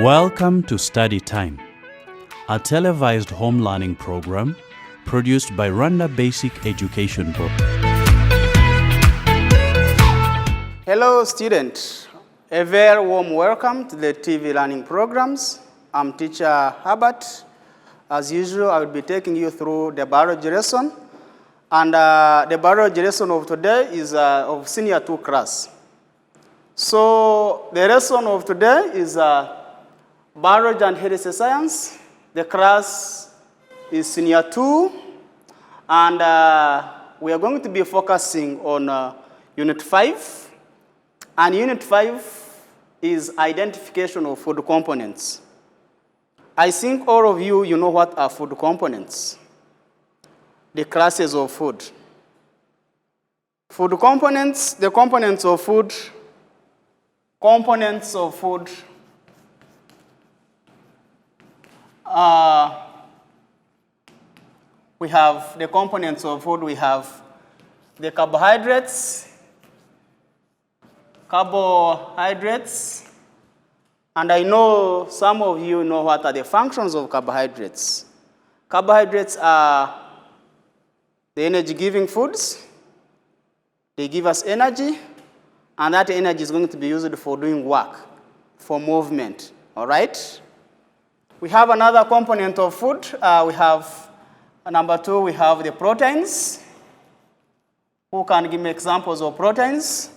Welcome to Study Time, a televised home learning program produced by Rwanda Basic Education Board. Hello students, a very warm welcome to the TV learning programs. I'm teacher Herbert. As usual, I will be taking you through the biology lesson. And the biology lesson of today is of senior 2 class. So the lesson of today is biology and health science. The class is senior 2. And we are going to be focusing on unit 5. And unit 5 is identification of food components. I think all of you know what are food components. The classes of food. Food components, the components of food. Components of food. We have the components of food. We have the carbohydrates. And I know some of you know what are the functions of carbohydrates. Carbohydrates are the energy-giving foods. They give us energy, and that energy is going to be used for doing work, for movement, all right? We have another component of food. We have, number 2, we have the proteins. Who can give me examples of proteins?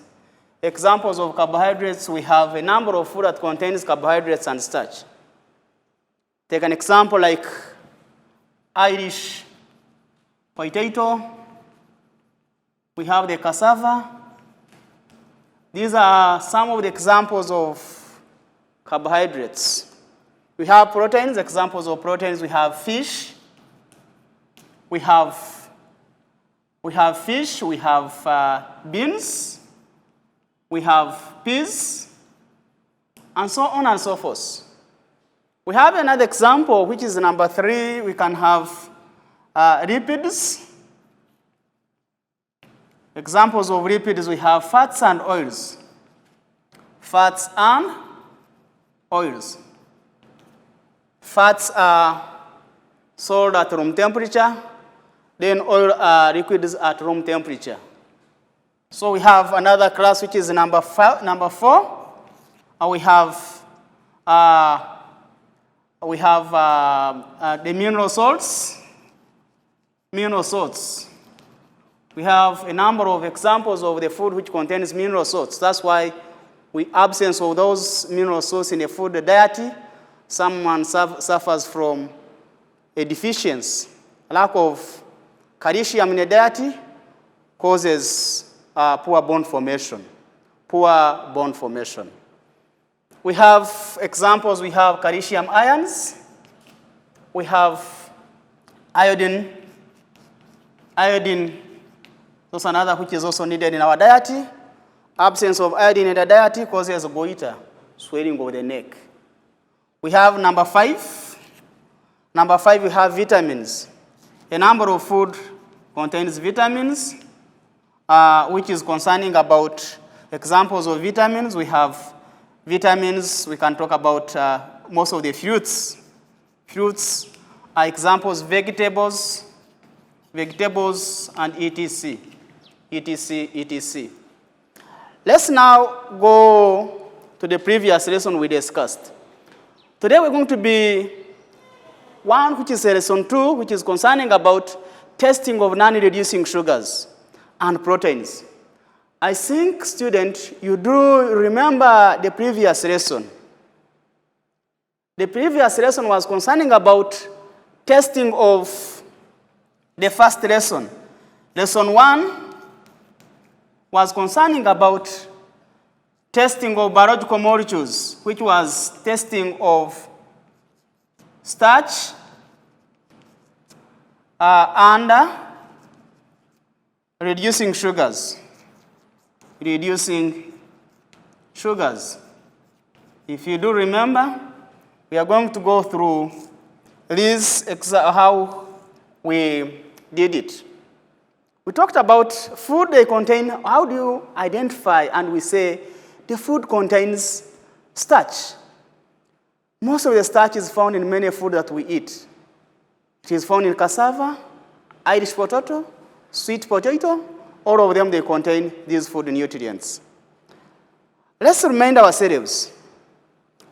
Examples of carbohydrates, we have a number of food that contains carbohydrates and starch. Take an example like Irish potato. We have the cassava. These are some of the examples of carbohydrates. We have proteins, examples of proteins. We have fish. We have fish. We have beans. We have peas, and so on and so forth. We have another example, which is number 3. We can have lipids. Examples of lipids, we have fats and oils. Fats and oils. Fats are sold at room temperature, then oil liquids at room temperature. So we have another class which is number 4. We have the mineral salts. Mineral salts. We have a number of examples of the food which contains mineral salts. That's why absence of those mineral salts in the food diet, someone suffers from a deficiency. Lack of calcium in the diet causes poor bone formation. Poor bone formation. We have examples. We have calcium ions. We have iodine. Iodine, that's another which is also needed in our diet. Absence of iodine in the diet causes goiter, swelling of the neck. We have number 5. Number 5, we have vitamins. A number of food contains vitamins. Which is concerning about examples of vitamins. We have vitamins, we can talk about most of the fruits. Fruits are examples, vegetables and etc. etc. Let's now go to the previous lesson we discussed. Today we're going to be one which is lesson 2, which is concerning about testing of non-reducing sugars and proteins. I think, students, you do remember the previous lesson. The previous lesson was concerning about testing of the first lesson. Lesson 1 was concerning about testing of biological molecules, which was testing of starch and reducing sugars. Reducing sugars. If you do remember, we are going to go through this, how we did it. We talked about food they contain. How do you identify? And we say the food contains starch. Most of the starch is found in many food that we eat. It is found in cassava, Irish potato, sweet potato. All of them, they contain these food nutrients. Let's remind ourselves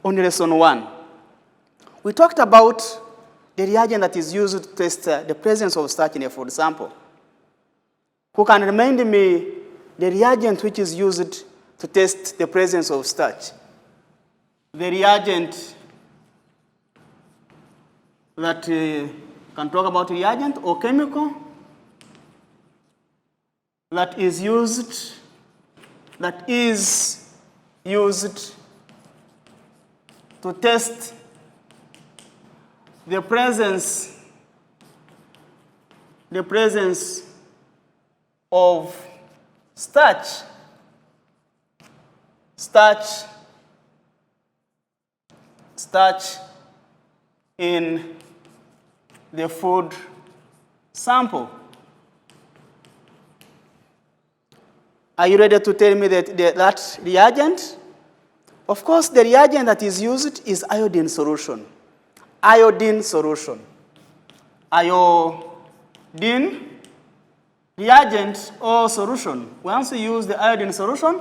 on lesson 1. We talked about the reagent that is used to test the presence of starch in a food sample. Who can remind me the reagent which is used to test the presence of starch? The reagent that can talk about reagent or chemical that is used to test the presence of starch in the food sample. Are you ready to tell me that reagent? Of course, the reagent that is used is iodine solution. Iodine solution. Iodine reagent or solution. Once you use the iodine solution,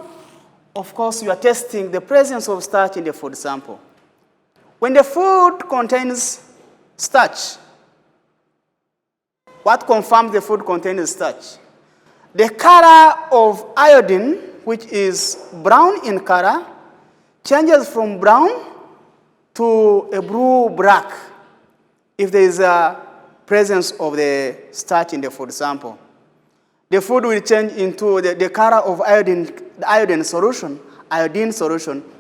of course, you are testing the presence of starch in the food sample. When the food contains starch, what confirms the food contains starch? The color of iodine, which is brown in color, changes from brown to a blue-black if there is a presence of the starch in the food sample. The food will change into the color of iodine solution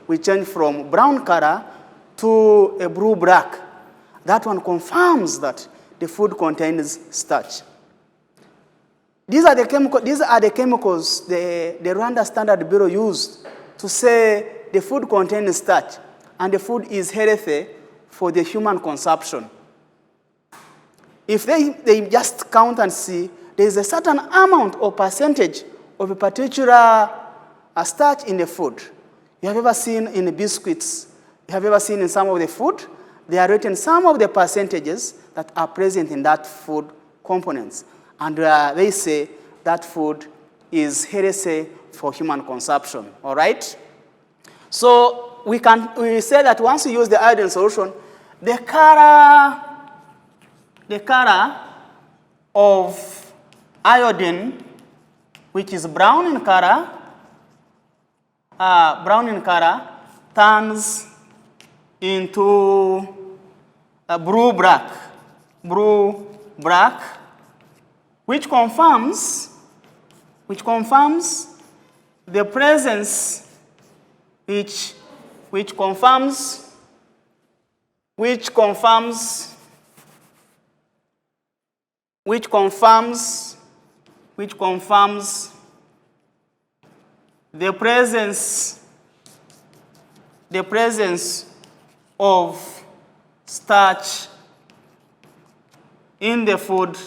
will change from brown color to a blue-black. That one confirms that the food contains starch. These are the chemicals the Rwanda Standard Bureau used to say the food contains starch and the food is healthy for the human consumption. If they just count and see there is a certain amount or percentage of a particular starch in the food. You have ever seen in the biscuits, you have ever seen in some of the food, they are written some of the percentages that are present in that food components. And they say that food is healthy for human consumption, all right? So we say that once you use the iodine solution, the color of iodine, which is brown in color, turns into a blue-black, which confirms the presence, which confirms the presence of starch in the food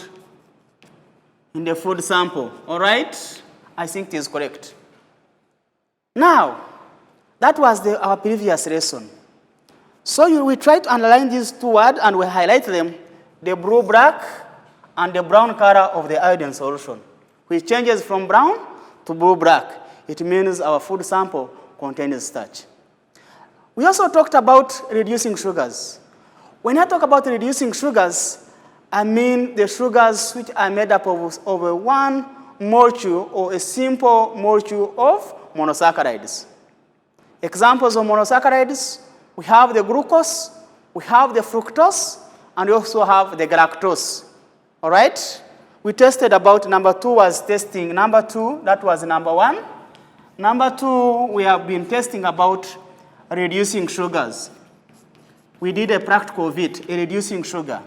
sample. All right? I think it is correct. Now, that was our previous lesson. So we try to underline these two words and we highlight them, the blue-black and the brown color of the iodine solution, which changes from brown to blue-black. It means our food sample contains starch. We also talked about reducing sugars. When I talk about reducing sugars, I mean the sugars which are made up of one molecule or a simple molecule of monosaccharides. Examples of monosaccharides, we have the glucose, we have the fructose, and we also have the galactose. All right? We tested about number 2 was testing. Number 2, that was number 1. Number 2, we have been testing about reducing sugars. We did a practical of it, a reducing sugar.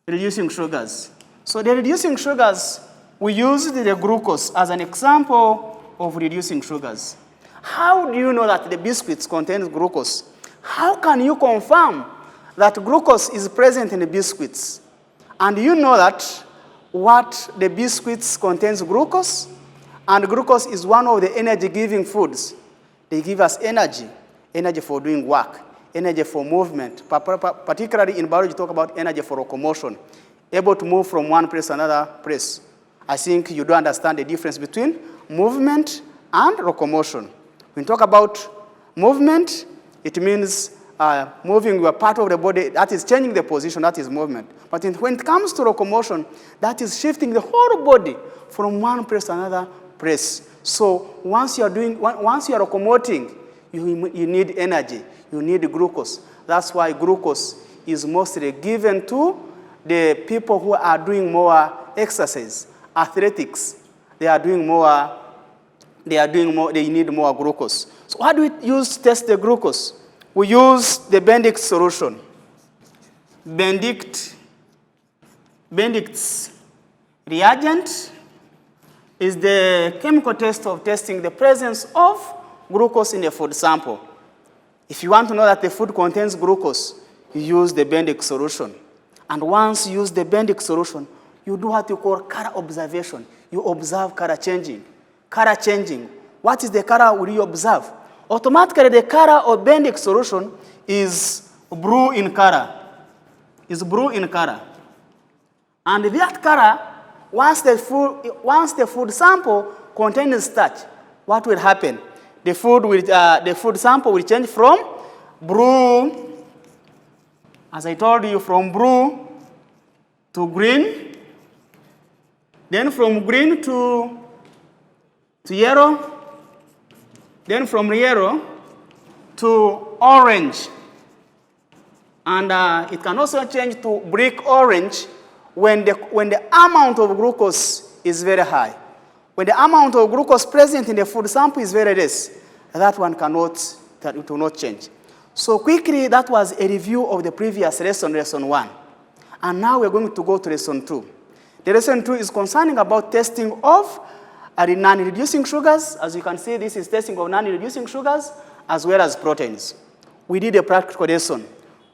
Reducing sugars. So the reducing sugars, we used the glucose as an example of reducing sugars. How do you know that the biscuits contain glucose? How can you confirm that glucose is present in the biscuits? And you know that what the biscuits contains glucose, and glucose is one of the energy-giving foods. They give us energy for doing work. energy for movement. Particularly in biology, talk about energy for locomotion, able to move from one place to another place. I think you do understand the difference between movement and locomotion. When we talk about movement, it means moving your part of the body, that is changing the position, that is movement. But when it comes to locomotion, that is shifting the whole body from one place to another place. So once you are locomoting, you need energy, you need glucose. That's why glucose is mostly given to the people who are doing more exercise, athletics. They need more glucose. So what do we use to test the glucose? We use the Bendix solution. Bendix reagent is the chemical test of testing the presence of glucose in a food sample. If you want to know that the food contains glucose, you use the Bendix solution. And once you use the Bendix solution, you do what you call color observation. You observe color changing. Color changing. What is the color will you observe? Automatically, the color of Bendix solution is blue in color. And that color, once the food sample contains starch, what will happen? The food sample will change from blue, as I told you, from blue to green, then from green to yellow, then from yellow to orange. And it can also change to brick orange when the amount of glucose is very high. When the amount of glucose present in the food sample is very less, that one it will not change. So quickly, that was a review of the previous lesson 1. And now we're going to go to lesson 2. The lesson 2 is concerning about testing of non-reducing sugars. As you can see, this is testing of non-reducing sugars as well as proteins. We did a practical lesson.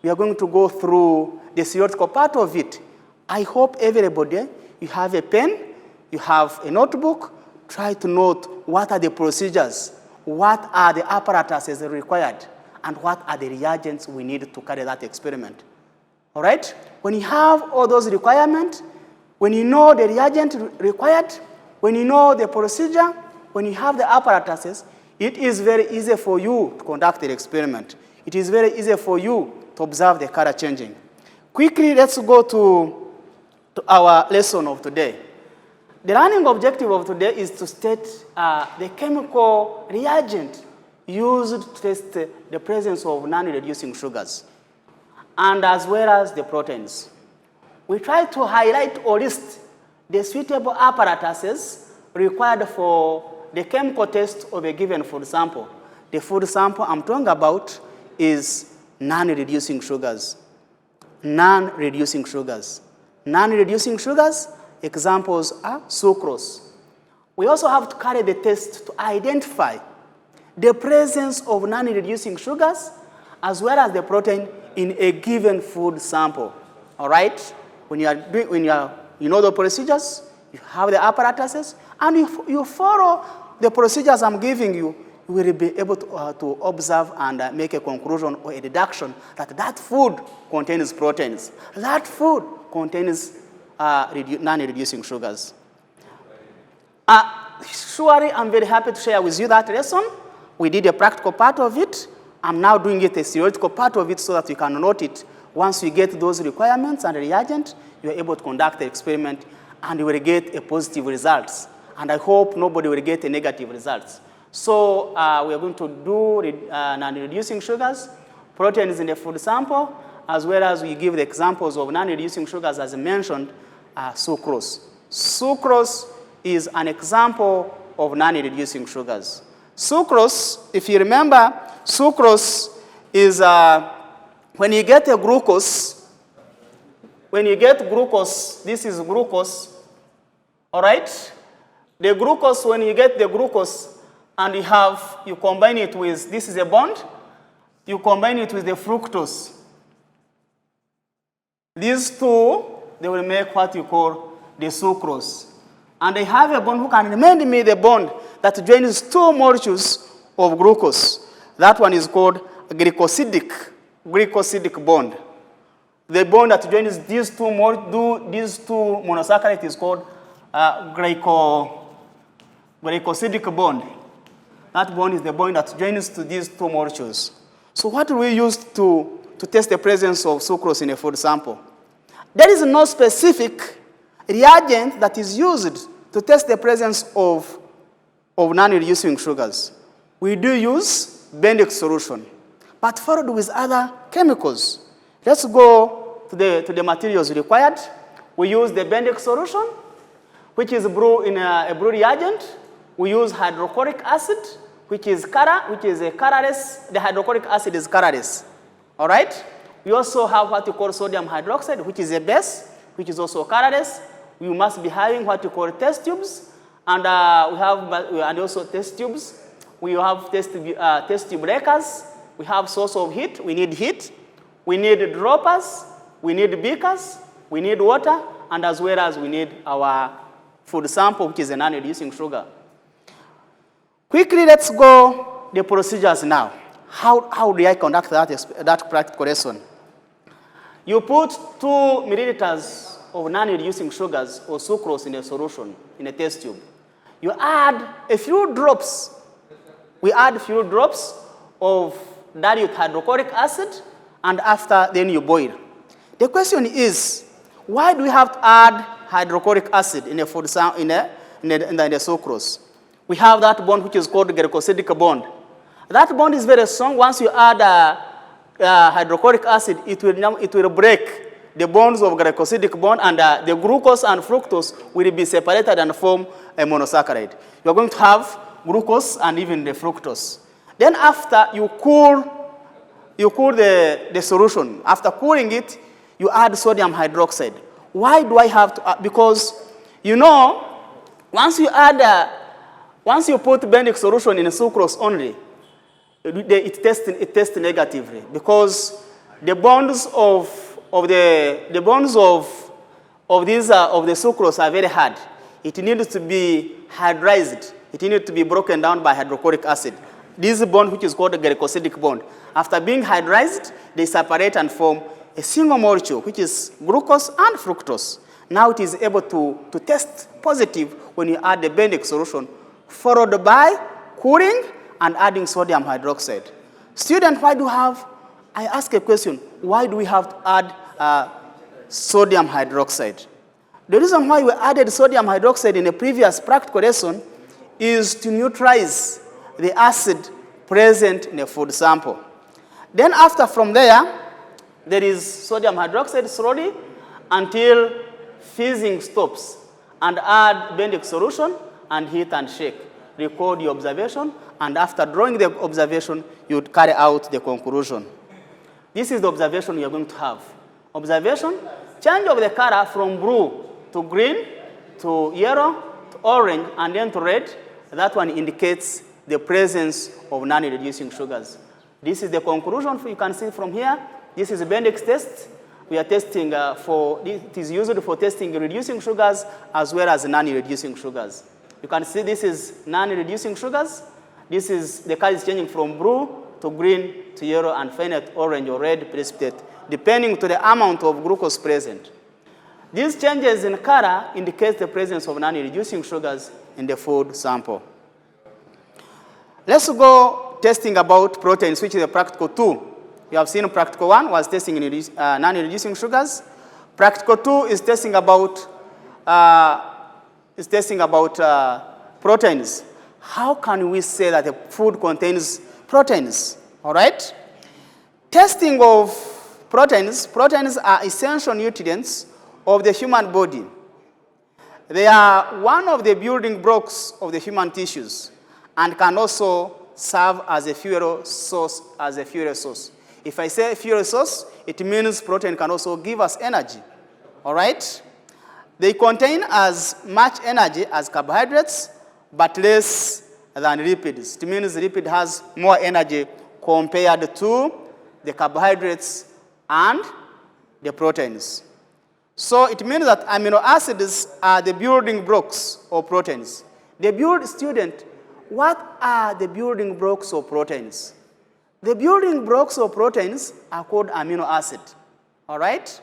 We are going to go through the theoretical part of it. I hope everybody, you have a pen, you have a notebook, try to note what are the procedures, what are the apparatuses required, and what are the reagents we need to carry that experiment. All right? When you have all those requirements, when you know the reagent required, when you know the procedure, when you have the apparatuses, it is very easy for you to conduct the experiment. It is very easy for you to observe the color changing. Quickly, let's go to our lesson of today. The learning objective of today is to state the chemical reagent used to test the presence of non-reducing sugars, and as well as the proteins. We try to highlight or list the suitable apparatuses required for the chemical test of a given food sample. The food sample I'm talking about is non-reducing sugars. Non-reducing sugars. Non-reducing sugars, examples are sucrose. We also have to carry the test to identify the presence of non-reducing sugars as well as the protein in a given food sample. All right? You know the procedures, you have the apparatuses, and you follow the procedures I'm giving you, you will be able to observe and make a conclusion or a deduction that food contains proteins. That food contains non-reducing sugars. Surely, I'm very happy to share with you that lesson. We did a practical part of it. I'm now doing it a theoretical part of it so that you can note it. Once you get those requirements and reagent, you're able to conduct the experiment and you will get a positive results. And I hope nobody will get a negative results. So we are going to do non-reducing sugars, proteins in the food sample, as well as we give the examples of non-reducing sugars as mentioned, sucrose. Sucrose is an example of non-reducing sugars. Sucrose, if you remember, sucrose is when you get a glucose, this is glucose, all right? The glucose, when you get the glucose and you combine it with, this is a bond, you combine it with the fructose. These two, they will make what you call the sucrose. And they have a bond. Who can remind me the bond that joins two molecules of glucose? That one is called glycosidic glycosidic bond. The bond that joins these two monosaccharides is called glycosidic bond. That bond is the bond that joins to these two molecules. So what do we use to test the presence of sucrose in a food sample? There is no specific reagent that is used to test the presence of non-reducing sugars. We do use Bendix solution, but followed with other chemicals. Let's go to the materials required. We use the Bendix solution, which is brew in a brew reagent. We use hydrochloric acid, which is a colorless. The hydrochloric acid is colorless. All right? We also have what we call sodium hydroxide, which is a base, which is also colorless. We must be having what we call test tubes, and also test tubes. We have test tube breakers. We have source of heat. We need heat. We need droppers. We need beakers. We need water, and as well as we need our food sample, which is a non-reducing sugar. Quickly, let's go the procedures now. How do I conduct that practical lesson? You put 2 milliliters of non-reducing sugars or sucrose in a solution, in a test tube. You add a few drops. We add a few drops of dilute hydrochloric acid, and then you boil. The question is, why do we have to add hydrochloric acid in a food in the sucrose? We have that bond which is called glycosidic bond. That bond is very strong. Once you add hydrochloric acid, it will break the bonds of glycosidic bond, and the glucose and fructose will be separated and form a monosaccharide. You are going to have glucose and even the fructose. Then after you cool the solution. After cooling it, you add sodium hydroxide. Why do I have to add? Because once you put Bendix solution in a sucrose only, it tests negatively, because the bonds of the sucrose are very hard. It needs to be hydrized. It needs to be broken down by hydrochloric acid. This bond, which is called the glycosidic bond, after being hydrized, they separate and form a single molecule, which is glucose and fructose. Now it is able to test positive when you add the Bendix solution, followed by cooling and adding sodium hydroxide. Student, I ask a question, why do we have to add sodium hydroxide? The reason why we added sodium hydroxide in a previous practical lesson is to neutralize the acid present in a food sample. Then from there is sodium hydroxide slowly until fizzing stops, and add Bendix solution and heat and shake. Record the observation, and after drawing the observation, you carry out the conclusion. This is the observation you are going to have. Observation, change of the color from blue to green, to yellow, to orange, and then to red. That one indicates the presence of non-reducing sugars. This is the conclusion you can see from here. This is a Bendix test. We are testing it is used for testing reducing sugars as well as non-reducing sugars. You can see this is non-reducing sugars. This is the color is changing from blue to green to yellow and finally orange or red precipitate, depending to the amount of glucose present. These changes in color indicate the presence of non-reducing sugars in the food sample. Let's go testing about proteins, which is a practical 2. You have seen practical 1 was testing non-reducing sugars. Practical 2 is testing about proteins. How can we say that a food contains proteins? All right? Testing of proteins. Proteins are essential nutrients of the human body. They are one of the building blocks of the human tissues and can also serve as a fuel source. If I say fuel source, it means protein can also give us energy. All right? They contain as much energy as carbohydrates, but less than lipids. It means lipid has more energy compared to the carbohydrates and the proteins. So it means that amino acids are the building blocks of proteins. Student, what are the building blocks of proteins? The building blocks of proteins are called amino acid, all right?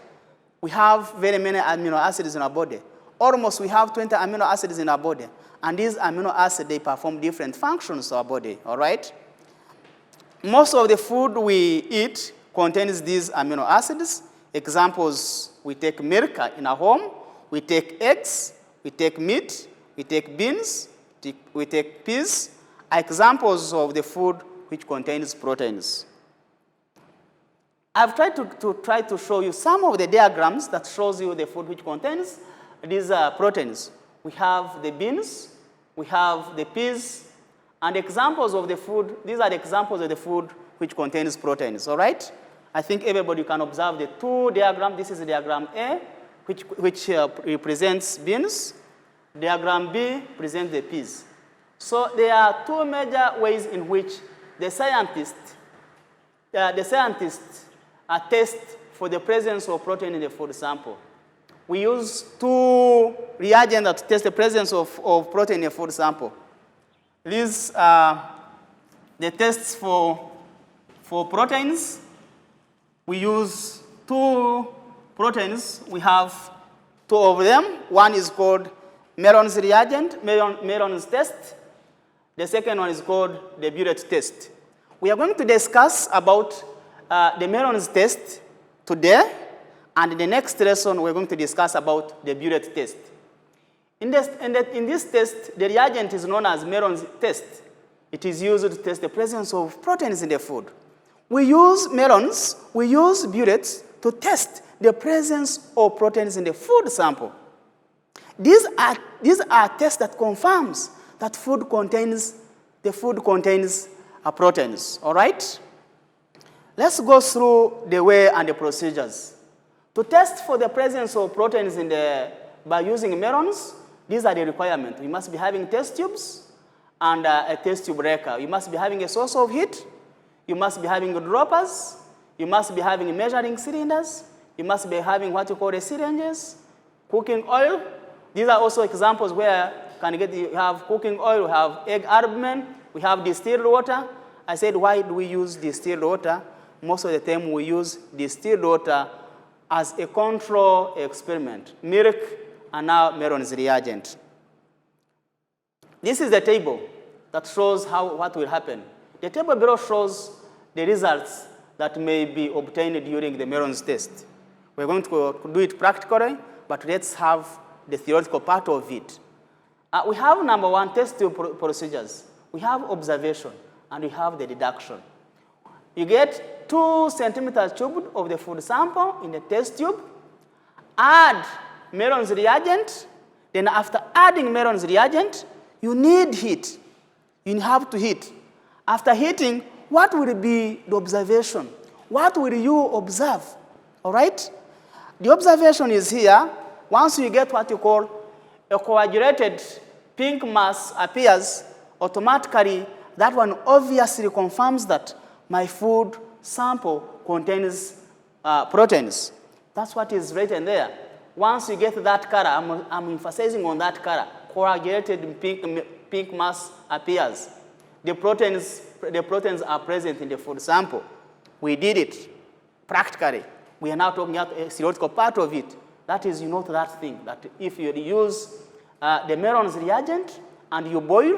We have very many amino acids in our body. Almost we have 20 amino acids in our body. And these amino acids, they perform different functions in our body, all right? Most of the food we eat contains these amino acids. Examples, we take milk in our home, we take eggs, we take meat, we take beans, we take peas, are examples of the food which contains proteins. I've tried to show you some of the diagrams that shows you the food which contains these proteins. We have the beans, we have the peas, and examples of the food. These are the examples of the food which contains proteins, all right? I think everybody can observe the two diagrams. This is diagram A, which represents beans. Diagram B presents the peas. So there are two major ways in which the scientists test for the presence of protein in the food sample. We use two reagents that test the presence of protein in a food sample. These are the tests for proteins. We use two proteins. We have two of them. One is called Meron's reagent, Meron's test. The second one is called the Burette test. We are going to discuss about the Meron's test today, and in the next lesson, we're going to discuss about the Burette test. In this test, the reagent is known as Meron's test. It is used to test the presence of proteins in the food. We use Meron's, we use Burettes to test the presence of proteins in the food sample. These are tests that confirms that the food contains proteins, all right? Let's go through the way and the procedures. To test for the presence of proteins by using Meron's, these are the requirements. You must be having test tubes and a test tube breaker. You must be having a source of heat. You must be having droppers. You must be having measuring cylinders. You must be having what you call the syringes, cooking oil. These are also examples where you have cooking oil, we have egg albumin, we have distilled water. I said, why do we use distilled water? Most of the time we use distilled water as a control experiment. Milk and now Meron's reagent. This is the table that shows what will happen. The table below shows the results that may be obtained during the Meron's test. We're going to do it practically, but let's have the theoretical part of it. We have number one, test tube procedures. We have observation, and we have the deduction. You get 2 centimeters tube of the food sample in the test tube, add Meron's reagent, then after adding Meron's reagent, you need heat. You have to heat. After heating, what will be the observation? What will you observe? All right? The observation is here. Once you get what you call a coagulated pink mass appears, automatically that one obviously confirms that my food sample contains proteins. That's what is written there. Once you get that color, I'm emphasizing on that color, coagulated pink mass appears. The proteins are present in the food sample. We did it practically. We are now talking about a theoretical part of it. That is, you note that thing, that if you use the Meron's reagent and you boil,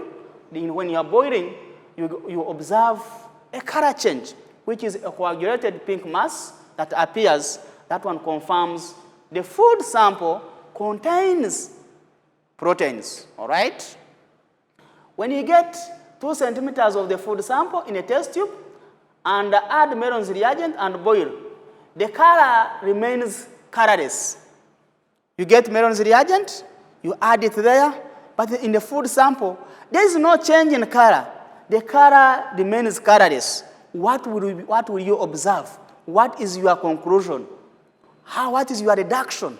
when you are boiling, you observe a color change, which is a coagulated pink mass that appears. That one confirms the food sample contains proteins, all right? When you get 2 centimeters of the food sample in a test tube and add Meron's reagent and boil, the color remains colorless. You get Meron's reagent, you add it there, but in the food sample, there is no change in color. The color remains colorless. What will you observe? What is your conclusion? What is your deduction?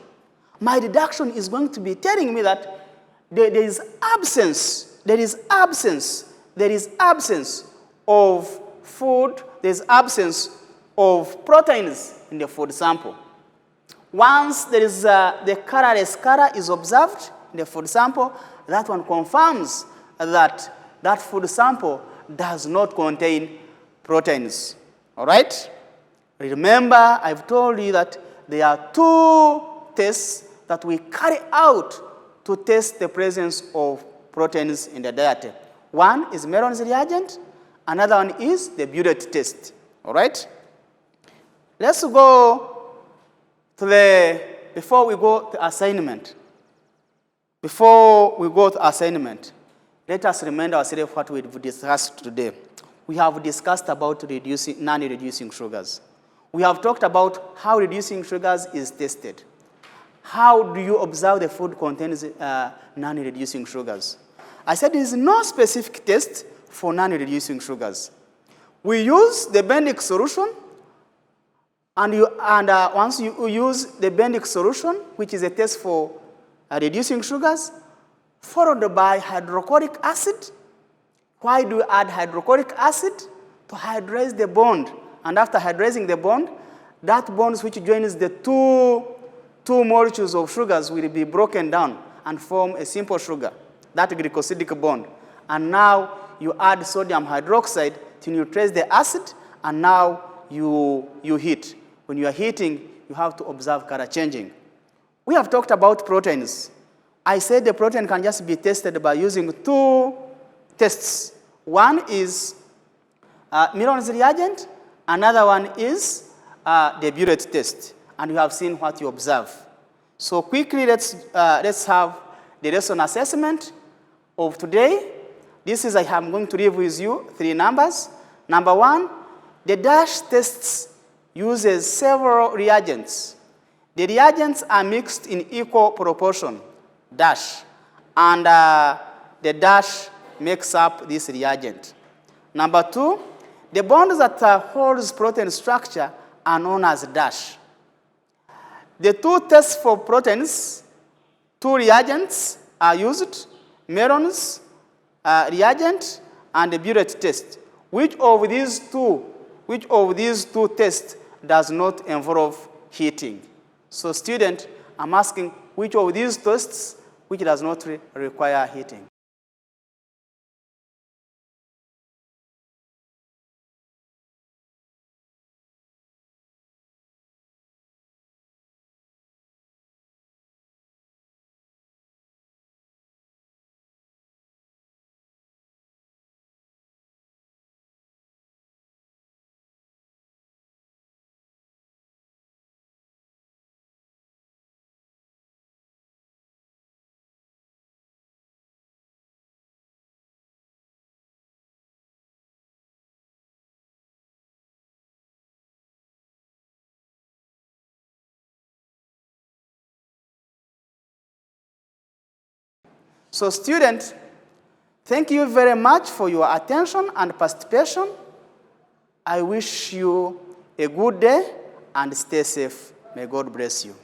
My deduction is going to be telling me that there is absence of food, there is absence of proteins in the food sample. Once there is the colorless color is observed in the food sample, that one confirms that that food sample does not contain proteins. All right? Remember, I've told you that there are two tests that we carry out to test the presence of proteins in the diet. One is Meron's reagent, another one is the Burette test. All right? Let's go to before we go to assignment. Before we go to assignment, let us remind ourselves what we've discussed today. We have discussed about non-reducing sugars. We have talked about how reducing sugars is tested. How do you observe the food contains non-reducing sugars? I said there is no specific test for non-reducing sugars. We use the Bendick solution, and once you use the Bendick solution, which is a test for reducing sugars, followed by hydrochloric acid. Why do you add hydrochloric acid? To hydride the bond. And after hydrazing the bond, that bond which joins the two molecules of sugars will be broken down and form a simple sugar, that glycosidic bond. And now you add sodium hydroxide to neutralize the acid, and now you heat. When you are heating, you have to observe color changing. We have talked about proteins. I said the protein can just be tested by using two tests. One is Meron's reagent, another one is the Burette test. And you have seen what you observe. So quickly, let's have the lesson assessment of today. This is, I am going to leave with you 3 numbers. Number 1, the DASH tests uses several reagents. The reagents are mixed in equal proportion, DASH, and the DASH makes up this reagent. Number 2, the bonds that holds protein structure are known as DASH. The 2 tests for proteins, 2 reagents are used, Meron's reagent and the Burette test. Which of these two tests does not involve heating? So student, I'm asking which of these tests which does not require heating? So student, thank you very much for your attention and participation. I wish you a good day and stay safe. May God bless you.